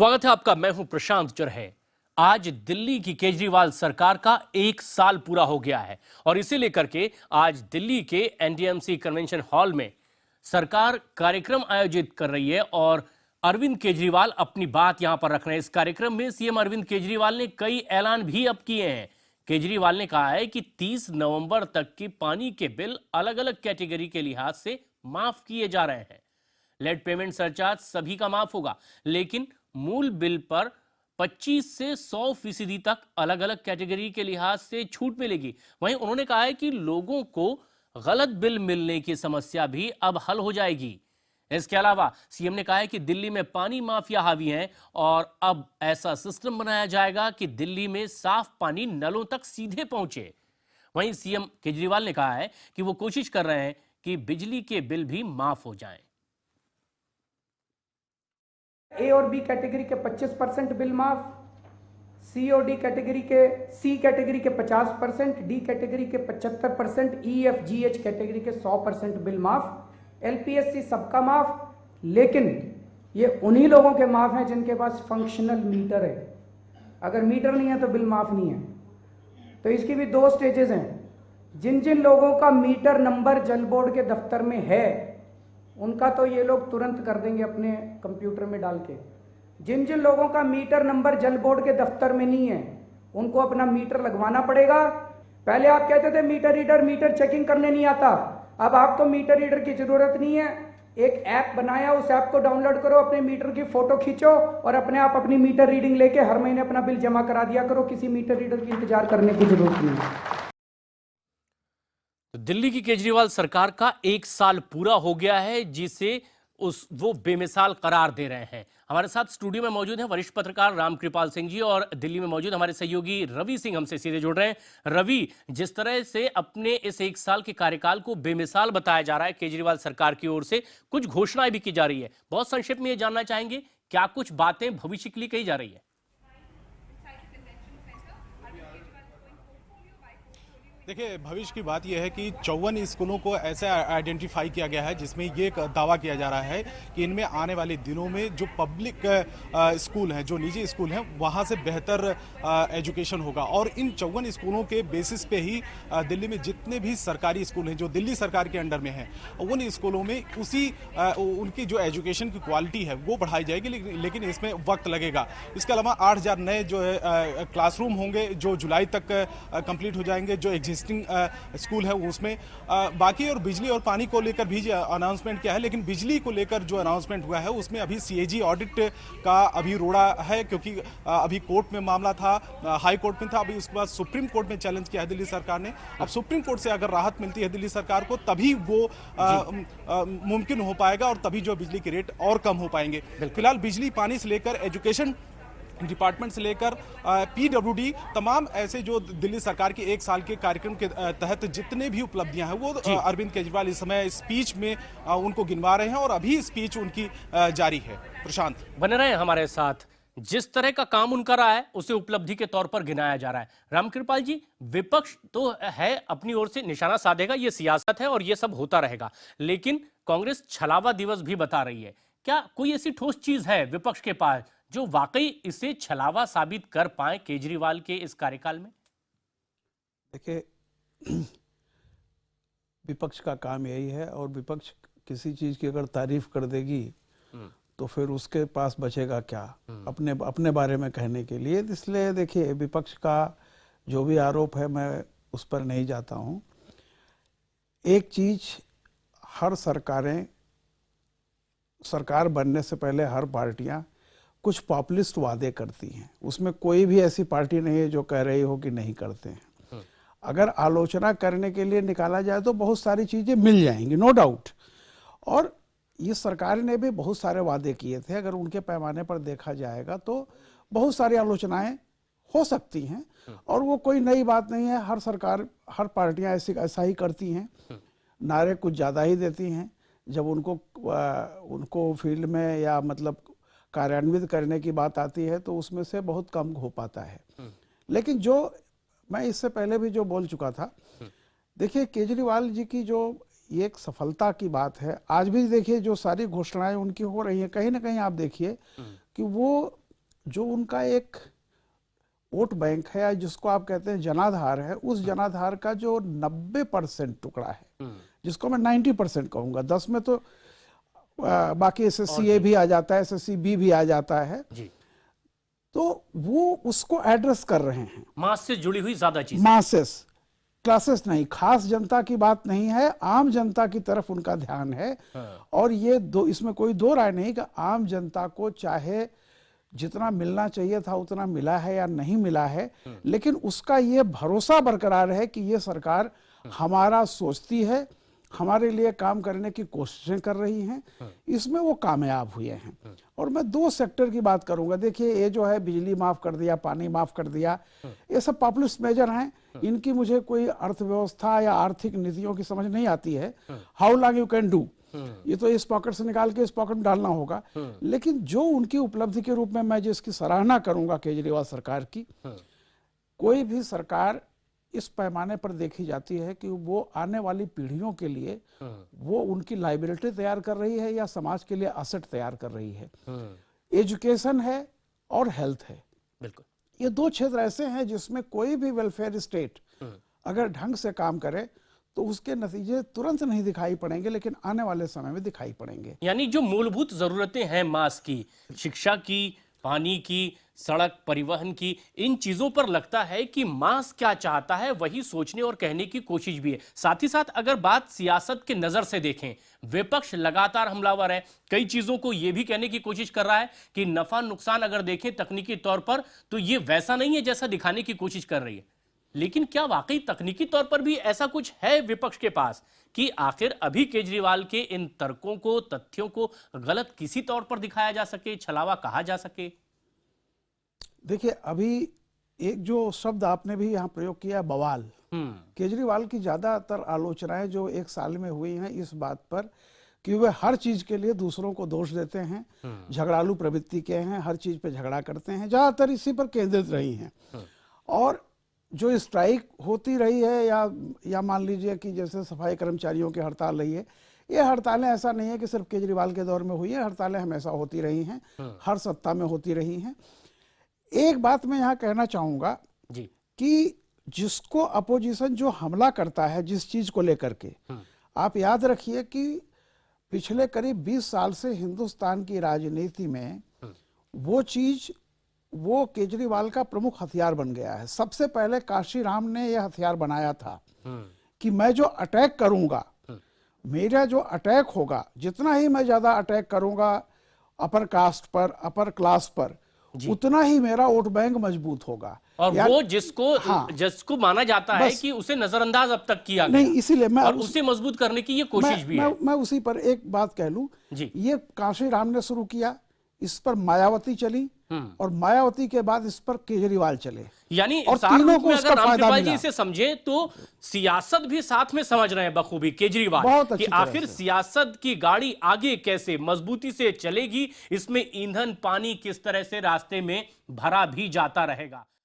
स्वागत है आपका। मैं हूं प्रशांत चरहे। आज दिल्ली की केजरीवाल सरकार का 1 साल पूरा हो गया है और इसे लेकर के आज दिल्ली के एनडीएमसी कन्वेंशन हॉल में सरकार कार्यक्रम आयोजित कर रही है और अरविंद केजरीवाल अपनी बात यहां पर रख रहे हैं। इस कार्यक्रम में सीएम अरविंद केजरीवाल ने कई ऐलान भी अब किए हैं। केजरीवाल ने कहा है कि 30 नवंबर तक के पानी के बिल अलग अलग कैटेगरी के लिहाज से माफ किए जा रहे हैं। लेट पेमेंट सरचार्ज सभी का माफ होगा, लेकिन मूल बिल पर 25 से 100% तक अलग अलग कैटेगरी के लिहाज से छूट मिलेगी। वहीं उन्होंने कहा है कि लोगों को गलत बिल मिलने की समस्या भी अब हल हो जाएगी। इसके अलावा सीएम ने कहा है कि दिल्ली में पानी माफिया हावी हैं और अब ऐसा सिस्टम बनाया जाएगा कि दिल्ली में साफ पानी नलों तक सीधे पहुंचे। वहीं सीएम केजरीवाल ने कहा है कि वो कोशिश कर रहे हैं कि बिजली के बिल भी माफ हो जाएं। ए और बी कैटेगरी के 25% बिल माफ, सी और डी कैटेगरी के 50%, डी कैटेगरी के 75%, E F G H category के 100% बिल माफ, एलपीएससी सबका माफ। लेकिन ये उन्हीं लोगों के माफ हैं जिनके पास फंक्शनल मीटर है। अगर मीटर नहीं है तो बिल माफ नहीं है। तो इसकी भी 2 स्टेजेस हैं। जिन जिन लोगों का मीटर नंबर जल बोर्ड के दफ्तर में है उनका तो ये लोग तुरंत कर देंगे अपने कंप्यूटर में डाल के। जिन जिन लोगों का मीटर नंबर जल बोर्ड के दफ्तर में नहीं है उनको अपना मीटर लगवाना पड़ेगा। पहले आप कहते थे मीटर रीडर मीटर चेकिंग करने नहीं आता, अब आपको मीटर रीडर की जरूरत नहीं है। एक ऐप बनाया, उस ऐप को डाउनलोड करो, अपने मीटर की फोटो खींचो और अपने आप अपनी मीटर रीडिंग लेके हर महीने अपना बिल जमा करा दिया करो। किसी मीटर रीडर की इंतजार करने की जरूरत नहीं है। तो दिल्ली की केजरीवाल सरकार का 1 साल पूरा हो गया है, जिसे वो बेमिसाल करार दे रहे हैं। हमारे साथ स्टूडियो में मौजूद हैं वरिष्ठ पत्रकार रामकृपाल सिंह जी और दिल्ली में मौजूद हमारे सहयोगी रवि सिंह हमसे सीधे जुड़ रहे हैं। रवि, जिस तरह से अपने इस 1 साल के कार्यकाल को बेमिसाल बताया जा रहा है केजरीवाल सरकार की ओर से, कुछ घोषणाएं भी की जा रही है, बहुत संक्षेप में ये जानना चाहेंगे क्या कुछ बातें भविष्य के लिए कही जा रही है? देखिए, भविष्य की बात यह है कि 54 स्कूलों को ऐसे आइडेंटिफाई किया गया है जिसमें ये दावा किया जा रहा है कि इनमें आने वाले दिनों में जो पब्लिक स्कूल हैं, जो निजी स्कूल हैं, वहाँ से बेहतर एजुकेशन होगा। और इन 54 स्कूलों के बेसिस पे ही दिल्ली में जितने भी सरकारी स्कूल हैं जो दिल्ली सरकार के अंडर में हैं, उन स्कूलों में उनकी जो एजुकेशन की क्वालिटी है वो बढ़ाई जाएगी, लेकिन इसमें वक्त लगेगा। इसके अलावा 8000 नए जो है क्लासरूम होंगे जो जुलाई तक कंप्लीट हो जाएंगे, जो एग्जिस्टिंग स्कूल है उसमें। बाकी और बिजली और पानी को लेकर भी अनाउंसमेंट किया है, लेकिन बिजली को लेकर जो अनाउंसमेंट हुआ है उसमें अभी सीएजी ऑडिट का अभी रोड़ा है, क्योंकि अभी कोर्ट में मामला था, हाई कोर्ट में था, अभी उसके बाद सुप्रीम कोर्ट में चैलेंज किया है दिल्ली सरकार ने। अब सुप्रीम कोर्ट से अगर राहत मिलती है दिल्ली सरकार को तभी वो मुमकिन हो पाएगा और तभी जो बिजली के रेट और कम हो पाएंगे। फिलहाल बिजली पानी से लेकर एजुकेशन डिपार्टमेंट से लेकर पीडब्ल्यूडी, तमाम ऐसे जो दिल्ली सरकार के 1 साल के कार्यक्रम के तहत जितने भी उपलब्धियां हैं वो अरविंद केजरीवाल इस समय स्पीच में उनको गिनवा रहे हैं और अभी स्पीच उनकी जारी है। प्रशांत, बने रहे हमारे साथ। जिस तरह का काम उनका रहा है उसे उपलब्धि के तौर पर गिनाया जा रहा है। रामकृपाल जी, विपक्ष तो है अपनी ओर से निशाना साधेगा, ये सियासत है और ये सब होता रहेगा, लेकिन कांग्रेस छलावा दिवस भी बता रही है। क्या कोई ऐसी ठोस चीज है विपक्ष के पास जो वाकई इसे छलावा साबित कर पाए केजरीवाल के इस कार्यकाल में? देखिए, विपक्ष का काम यही है और विपक्ष किसी चीज की अगर तारीफ कर देगी तो फिर उसके पास बचेगा क्या अपने बारे में कहने के लिए। इसलिए देखिए, विपक्ष का जो भी आरोप है मैं उस पर नहीं जाता हूं। एक चीज, हर सरकार बनने से पहले हर पार्टियां कुछ पॉपुलिस्ट वादे करती हैं, उसमें कोई भी ऐसी पार्टी नहीं है जो कह रही हो कि नहीं करते हैं। अगर आलोचना करने के लिए निकाला जाए तो बहुत सारी चीजें मिल जाएंगी, नो डाउट। और ये सरकार ने भी बहुत सारे वादे किए थे, अगर उनके पैमाने पर देखा जाएगा तो बहुत सारी आलोचनाएं हो सकती हैं और वो कोई नई बात नहीं है। हर पार्टियां ऐसा ही करती हैं, नारे कुछ ज्यादा ही देती हैं, जब उनको फील्ड में या मतलब कार्यान्वित करने की बात आती है तो उसमें से बहुत कम हो पाता है। लेकिन जो मैं इससे पहले भी जो बोल चुका था, देखिए केजरीवाल जी की जो ये एक सफलता की बात है, आज भी देखिए जो सारी घोषणाएं उनकी हो रही हैं, कहीं ना कहीं आप देखिए कि वो जो उनका एक वोट बैंक है या जिसको आप कहते हैं जनाधार है, उस जनाधार का जो 90% टुकड़ा है, जिसको मैं 90% कहूंगा, 10 में तो बाकी SSC A भी आ जाता है, SSC B भी आ जाता है जी। तो वो उसको एड्रेस कर रहे हैं। मास से जुड़ी हुई ज्यादा चीज। मासेस, क्लासेस नहीं, खास जनता की बात नहीं है, आम जनता की तरफ उनका ध्यान है। और ये इसमें कोई दो राय नहीं कि आम जनता को चाहे जितना मिलना चाहिए था उतना मिला है या नहीं मिला है, लेकिन उसका ये भरोसा बरकरार है कि ये सरकार हमारा सोचती है, हमारे लिए काम करने की कोशिशें कर रही हैं, इसमें वो कामयाब हुए हैं। और मैं 2 सेक्टर की बात करूंगा। देखिए, ये जो है बिजली माफ कर दिया, पानी माफ कर दिया, ये सब पॉपुलिस्ट मेजर हैं। इनकी मुझे कोई अर्थव्यवस्था या आर्थिक नीतियों की समझ नहीं आती है। How long you can do, ये तो इस पॉकेट से निकाल के इस पॉकेट में डालना होगा। लेकिन जो उनकी उपलब्धि के रूप में मैं जिसकी सराहना करूंगा केजरीवाल सरकार की, कोई भी सरकार इस पैमाने पर देखी जाती है कि वो आने वाली पीढ़ियों के लिए वो उनकी लाइबिलिटी तैयार कर रही है या समाज के लिए असेट तैयार कर रही है। एजुकेशन है और हेल्थ है, बिल्कुल। ये 2 क्षेत्र ऐसे हैं जिसमें कोई भी वेलफेयर स्टेट अगर ढंग से काम करे तो उसके नतीजे तुरंत नहीं दिखाई पड़ेंगे, लेकिन आने वाले समय में दिखाई पड़ेंगे। यानी जो मूलभूत जरूरतें हैं मास की, शिक्षा की, पानी की, सड़क परिवहन की, इन चीजों पर लगता है कि मास क्या चाहता है वही सोचने और कहने की कोशिश भी है। साथ ही साथ अगर बात सियासत की नजर से देखें, विपक्ष लगातार हमलावर है, कई चीजों को यह भी कहने की कोशिश कर रहा है कि नफा नुकसान अगर देखें तकनीकी तौर पर तो ये वैसा नहीं है जैसा दिखाने की कोशिश कर रही है। लेकिन क्या वाकई तकनीकी तौर पर भी ऐसा कुछ है विपक्ष के पास कि आखिर अभी केजरीवाल के इन तर्कों को, तथ्यों को गलत किसी तौर पर दिखाया जा सके, छलावा कहा जा सके? देखिए, अभी एक जो शब्द आपने भी यहाँ प्रयोग किया, बवाल, केजरीवाल की ज्यादातर आलोचनाएं जो 1 साल में हुई हैं इस बात पर कि वे हर चीज के लिए दूसरों को दोष देते हैं, झगड़ालू प्रवृत्ति के हैं, हर चीज पे झगड़ा करते हैं, ज्यादातर इसी पर केंद्रित रही हैं। और जो स्ट्राइक होती रही है या मान लीजिए कि जैसे सफाई कर्मचारियों की हड़ताल रही है, ये हड़तालें ऐसा नहीं है कि सिर्फ केजरीवाल के दौर में हुई है, हड़तालें हमेशा होती रही हैं, हर सत्ता में होती रही हैं। एक बात मैं यहाँ कहना चाहूंगा जी कि जिसको अपोजिशन जो हमला करता है जिस चीज को लेकर के, आप याद रखिए कि पिछले करीब 20 साल से हिंदुस्तान की राजनीति में वो चीज, वो केजरीवाल का प्रमुख हथियार बन गया है। सबसे पहले काशीराम ने यह हथियार बनाया था कि मैं जो अटैक करूंगा, मेरा जो अटैक होगा, जितना ही मैं ज्यादा अटैक करूंगा अपर कास्ट पर, अपर क्लास पर, उतना ही मेरा वोट बैंक मजबूत होगा। और वो जिसको माना जाता है कि उसे नजरअंदाज अब तक किया गया, नहीं, इसीलिए मैं और उसे मजबूत करने की ये कोशिश भी है। मैं उसी पर एक बात कह लूं, ये काशीराम ने शुरू किया, इस पर मायावती चली, और मायावती के बाद इस पर केजरीवाल चले। यानी और सार तीनों रूप को में उसका अगर फायदा रामकृपाल जी मिला। इसे समझे तो सियासत भी साथ में समझ रहे हैं बखूबी केजरीवाल बहुत अच्छी कि तरह आखिर से। सियासत की गाड़ी आगे कैसे मजबूती से चलेगी, इसमें ईंधन पानी किस तरह से रास्ते में भरा भी जाता रहेगा।